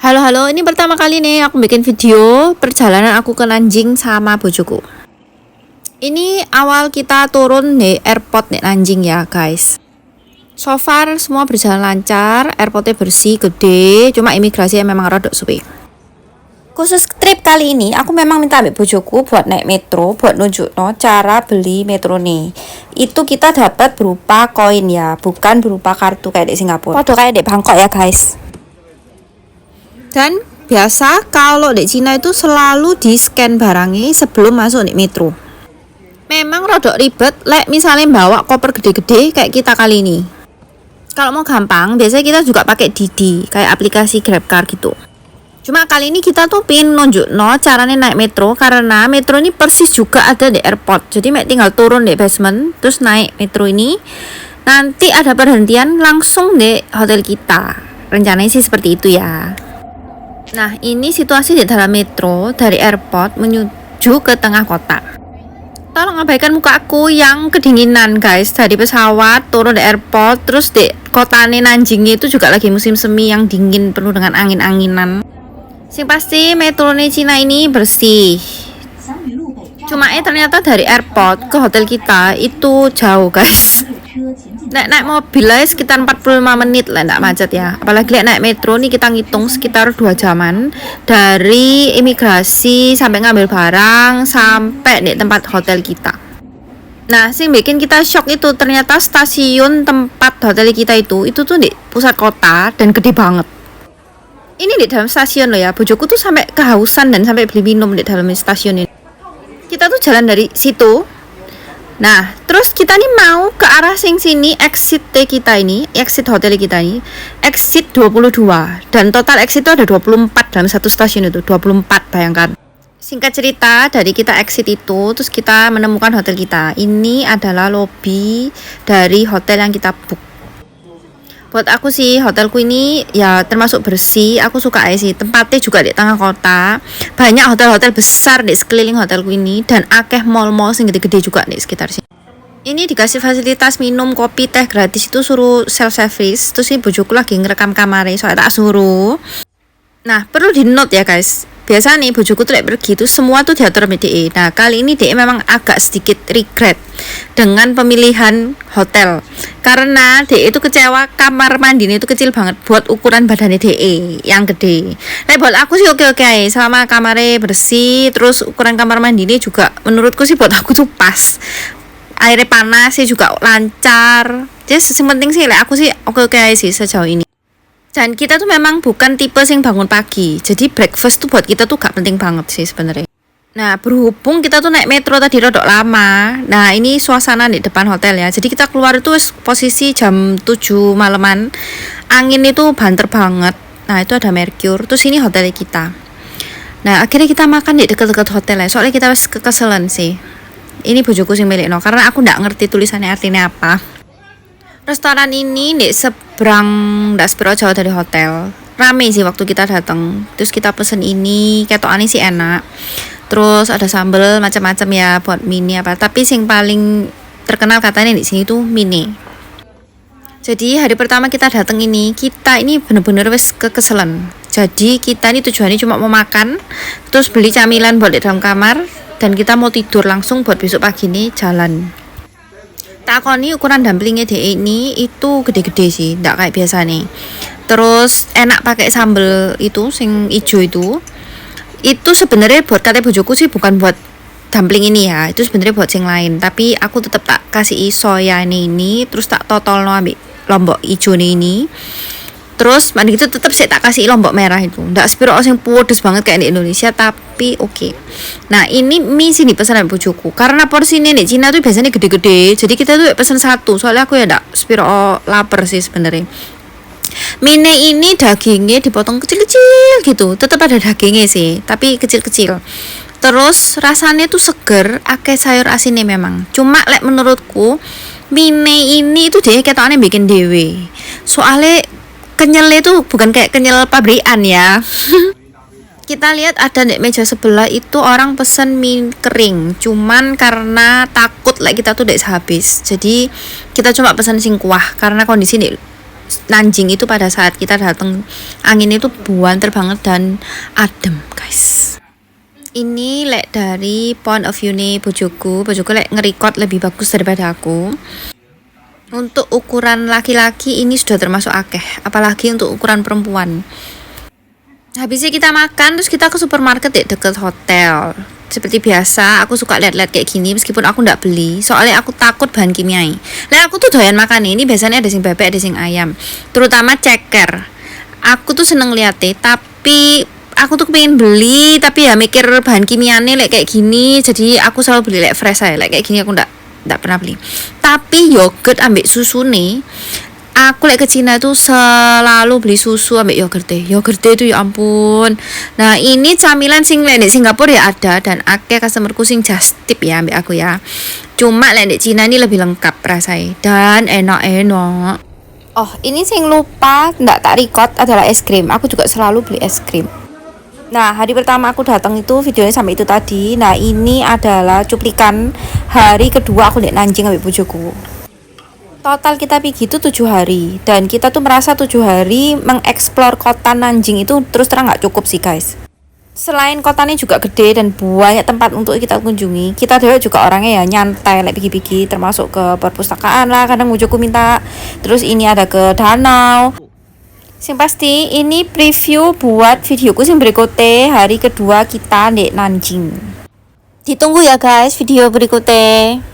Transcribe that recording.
Halo halo, ini pertama kali nih aku bikin video perjalanan aku ke Nanjing sama bojoku. Ini awal kita turun di airport di Nanjing ya guys. So far semua berjalan lancar, airportnya bersih, gede, cuma imigrasinya memang rodok suwe. Khusus trip kali ini aku memang minta ambil bojoku buat naik metro, buat nunjukno cara beli metro nih. Itu kita dapat berupa koin ya, bukan berupa kartu kayak di Singapura. Podo kayak di Bangkok ya guys. Dan biasa kalau di Cina itu selalu di scan barangnya sebelum masuk di metro. Memang rodok ribet, misalnya bawa koper gede-gede kayak kita kali ini. Kalau mau gampang, biasanya kita juga pakai Didi, kayak aplikasi GrabCar gitu. Cuma kali ini kita tuh pin nunjukno caranya naik metro, karena metro ini persis juga ada di airport. Jadi tinggal turun di basement, terus naik metro ini. Nanti ada perhentian langsung di hotel kita. Rencananya sih seperti itu ya. Nah, ini situasi di dalam metro dari airport menuju ke tengah kota. Tolong abaikan muka aku yang kedinginan guys. Dari pesawat turun di airport, terus di kota Nanjing itu juga lagi musim semi yang dingin penuh dengan angin-anginan. Sing pasti metro Cina ini bersih. Cuma ternyata dari airport ke hotel kita itu jauh guys. Naik mobil aja sekitar 45 menit lah, enggak macet ya. Apalagi naik metro nih kita ngitung sekitar 2 jaman dari imigrasi sampai ngambil barang sampai di tempat hotel kita. Nah, sing bikin kita shock itu ternyata stasiun tempat hotel kita itu tuh di pusat kota dan gede banget. Ini di dalam stasiun loh ya. Bojoku tuh sampai kehausan dan sampai beli minum di dalam stasiun ini. Kita tuh jalan dari situ. Nah, terus kita nih mau ke arah sini exit hotel kita ini, exit 22. Dan total exit itu ada 24 dalam satu stasiun itu, 24 bayangkan. Singkat cerita, dari kita exit itu, terus kita menemukan hotel kita. Ini adalah lobby dari hotel yang kita book. Buat aku sih hotelku ini ya termasuk bersih, aku suka aja sih. Tempatnya juga di tengah kota, banyak hotel-hotel besar di sekeliling hotelku ini, dan akeh mall-mall sing gede-gede juga di sekitar sini. Ini dikasih fasilitas minum, kopi, teh gratis, itu suruh self service. Terus ini bojoku lagi ngerekam kamarnya soalnya tak suruh. Nah, perlu di note ya guys. Biasa nih bojoku tuh pergi tuh semua tuh diatur sama DE. Nah, kali ini DE memang agak sedikit regret dengan pemilihan hotel. Karena DE itu kecewa kamar mandinya itu kecil banget buat ukuran badannya DE yang gede. Nah, buat aku sih oke-oke aja. Selama kamarnya bersih, terus ukuran kamar mandinya juga menurutku sih buat aku tuh pas. Airnya panas sih juga lancar. Jadi penting sih aku sih oke-oke aja sih sejauh ini. Dan kita tuh memang bukan tipe sing bangun pagi. Jadi breakfast tuh buat kita tuh gak penting banget sih sebenarnya. Nah, berhubung kita tuh naik metro tadi rodok lama. Nah, ini suasana di depan hotel ya. Jadi kita keluar itu posisi jam 7 malaman. Angin itu banter banget. Nah, itu ada Mercure. Terus ini hotelnya kita. Nah, akhirnya kita makan di dekat-dekat hotel ya. Soalnya kita kekeselan sih. Ini bojoku sing milik no, karena aku nggak ngerti tulisannya artinya apa. Restoran ini di seberang ndak sepiro jauh dari hotel. Rame sih waktu kita datang. Terus kita pesen ini, ketokane sih enak. Terus ada sambel macam-macam ya buat mie apa. Tapi sing paling terkenal katanya di sini tuh mie. Jadi hari pertama kita datang ini, kita ini bener-bener wes kekeselan. Jadi kita ini tujuannya cuma mau makan, terus beli camilan buat di dalam kamar, dan kita mau tidur langsung buat besok pagi nih jalan. Takoni ukuran dumplingnya DE ini itu gede-gede sih, nggak kayak biasa nih. Terus enak pakai sambel itu sing ijo itu. Itu sebenarnya buat kata bojoku sih bukan buat dumpling ini ya, itu sebenarnya buat sing lain. Tapi aku tetap tak kasih soya ini, terus tak totol ambil lombok ijo ini. Terus mandi itu tetap sih tak kasih lombok merah itu. Nggak sepiro sing pedes banget kayak di Indonesia, tapi oke. Nah, ini mie sini pesanan bojoku. Karena porsinya di Cina tuh biasanya gede-gede. Jadi kita tuh pesen satu. Soalnya aku ya nggak sepiro lapar sih sebenarnya. Mie ini dagingnya dipotong kecil-kecil gitu. Tetap ada dagingnya sih, tapi kecil-kecil. Terus rasanya tuh seger, akeh sayur asinnya memang. Cuma menurutku mie ini itu dia ketokane bikin dewe. Soalnya kenyalnya tuh bukan kayak kenyal pabrikan ya. Kita lihat ada di meja sebelah itu orang pesen mie kering. Cuman karena takut kita tuh udah habis. Jadi kita cuma pesen sing kuah karena kondisi Nanjing itu pada saat kita datang, angin itu buanter banget dan adem guys. Ini lek dari point of view nih bojoku lek ngerekord lebih bagus daripada aku. Untuk ukuran laki-laki ini sudah termasuk akeh, apalagi untuk ukuran perempuan. Habisnya kita makan, terus kita ke supermarket ya deket hotel. Seperti biasa, aku suka lihat-lihat kayak gini meskipun aku ndak beli, soalnya aku takut bahan kimiai. Lah aku tuh doyan makan ini, biasanya ada sing bebek, ada sing ayam. Terutama ceker. Aku tuh seneng liatnya, tapi aku tuh pengen beli, tapi ya mikir bahan kimiane kayak gini, jadi aku selalu beli fresh aja, kayak gini aku ndak pernah beli. Tapi yogurt ambek susu nih, aku ke Cina tuh selalu beli susu ambek yogurt itu ya ampun. Nah ini camilan sing di Singapura ya ada, dan akeh customerku sing just tip ya ambek aku ya. Cuma di Cina ini lebih lengkap rasanya dan enak-enak. Oh ini sing lupa ndak tak record adalah es krim. Aku juga selalu beli es krim. Nah hari pertama aku datang itu videonya sampai itu tadi. Nah ini adalah cuplikan hari kedua aku di Nanjing ambek bojoku. Total kita pergi itu 7 hari, dan kita tuh merasa 7 hari mengeksplor kota Nanjing itu terus terang nggak cukup sih guys. Selain kotanya juga gede dan banyak tempat untuk kita kunjungi, kita juga orangnya ya nyantai, pergi-pergi termasuk ke perpustakaan lah, kadang bojoku minta. Terus ini ada ke danau. Sing pasti ini preview buat videoku yang berikutnya hari kedua kita di Nanjing. Ditunggu ya guys video berikutnya.